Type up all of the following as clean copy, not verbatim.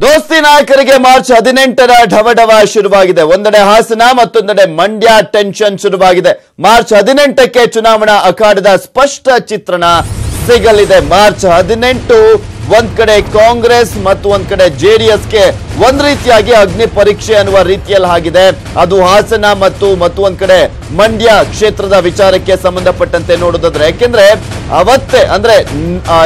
ದೋಸ್ತಿ ನಾಯಕರಿಗೆ ಮಾರ್ಚ್ 18ರ ಢವಢವ ಶುರುವಾಗಿದೆ. ಒಂದೆಡೆ ಹಾಸನ ಮತ್ತೊಂದೆಡೆ ಮಂಡ್ಯ ಟೆನ್ಷನ್ ಶುರುವಾಗಿದೆ. ಮಾರ್ಚ್ 18ಕ್ಕೆ ಚುನಾವಣಾ ಅಖಾಡದ ಸ್ಪಷ್ಟ ಚಿತ್ರಣ ಸಿಗಲಿದೆ. ಮಾರ್ಚ್ 18 ಒಂದ್ ಕಡೆ ಕಾಂಗ್ರೆಸ್ ಮತ್ತು ಒಂದ್ ಕಡೆ ಜೆಡಿಎಸ್ಗೆ ಒಂದ್ ರೀತಿಯಾಗಿ ಅಗ್ನಿ ಪರೀಕ್ಷೆ ಅನ್ನುವ ರೀತಿಯಲ್ಲಿ ಆಗಿದೆ. ಅದು ಹಾಸನ ಮತ್ತು ಒಂದ್ ಕಡೆ ಮಂಡ್ಯ ಕ್ಷೇತ್ರದ ವಿಚಾರಕ್ಕೆ ಸಂಬಂಧಪಟ್ಟಂತೆ ನೋಡೋದಾದ್ರೆ, ಯಾಕೆಂದ್ರೆ ಅವತ್ತೇ ಅಂದ್ರೆ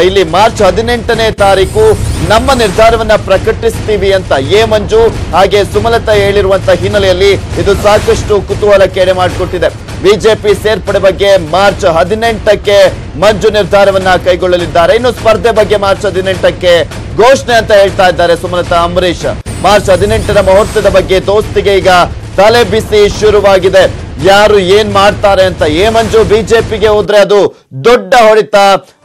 ಇಲ್ಲಿ ಮಾರ್ಚ್ 18ನೇ ತಾರೀಕು ನಮ್ಮ ನಿರ್ಧಾರವನ್ನ ಪ್ರಕಟಿಸ್ತೀವಿ ಅಂತ ಎ ಮಂಜು ಹಾಗೆ ಸುಮಲತಾ ಹೇಳಿರುವಂತ ಹಿನ್ನೆಲೆಯಲ್ಲಿ ಇದು ಸಾಕಷ್ಟು ಕುತೂಹಲಕ್ಕೆ ಎಡೆ ಮಾಡಿಕೊಟ್ಟಿದೆ. ಬಿಜೆಪಿ ಸೇರ್ಪಡೆ ಬಗ್ಗೆ ಮಾರ್ಚ್ 18ಕ್ಕೆ ಮಂಜು ನಿರ್ಧಾರವನ್ನ ಕೈಗೊಳ್ಳಲಿದ್ದಾರೆ. ಇನ್ನು ಸ್ಪರ್ಧೆ ಬಗ್ಗೆ ಮಾರ್ಚ್ 18ಕ್ಕೆ ಘೋಷಣೆ ಅಂತ ಹೇಳ್ತಾ ಇದ್ದಾರೆ ಸುಮಲತಾ ಅಂಬರೀಶ್. ಮಾರ್ಚ್ 18ರ ಮುಹೂರ್ತದ ಬಗ್ಗೆ ದೋಸ್ತಿಗೆ ಈಗ ತಲೆ ಬಿಸಿ ಶುರುವಾಗಿದೆ. ಯಾರು ಏನ್ ಮಾಡ್ತಾರೆ ಅಂತ. ಎ ಮಂಜು ಬಿಜೆಪಿಗೆ ಹೋದ್ರೆ ಅದು ದೊಡ್ಡ ಹೊಡೆತ.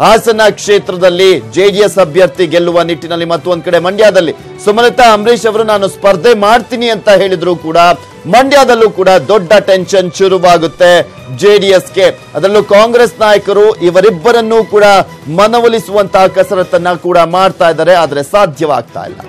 ಹಾಸನ ಕ್ಷೇತ್ರದಲ್ಲಿ ಜೆಡಿಎಸ್ ಅಭ್ಯರ್ಥಿ ಗೆಲ್ಲುವ ನಿಟ್ಟಿನಲ್ಲಿ ಮತ್ತು ಒಂದ್ ಕಡೆ ಮಂಡ್ಯದಲ್ಲಿ ಸುಮಲತಾ ಅಂಬರೀಶ್ ಅವರು ನಾನು ಸ್ಪರ್ಧೆ ಮಾಡ್ತೀನಿ ಅಂತ ಹೇಳಿದ್ರು ಕೂಡ ಮಂಡ್ಯದಲ್ಲೂ ಕೂಡ ದೊಡ್ಡ ಟೆನ್ಷನ್ ಶುರುವಾಗುತ್ತೆ ಜೆಡಿಎಸ್ಗೆ. ಅದರಲ್ಲೂ ಕಾಂಗ್ರೆಸ್ ನಾಯಕರು ಇವರಿಬ್ಬರನ್ನೂ ಕೂಡ ಮನವೊಲಿಸುವಂತಹ ಕಸರತ್ತನ್ನ ಕೂಡ ಮಾಡ್ತಾ ಇದ್ದಾರೆ, ಆದ್ರೆ ಸಾಧ್ಯವಾಗ್ತಾ ಇಲ್ಲ.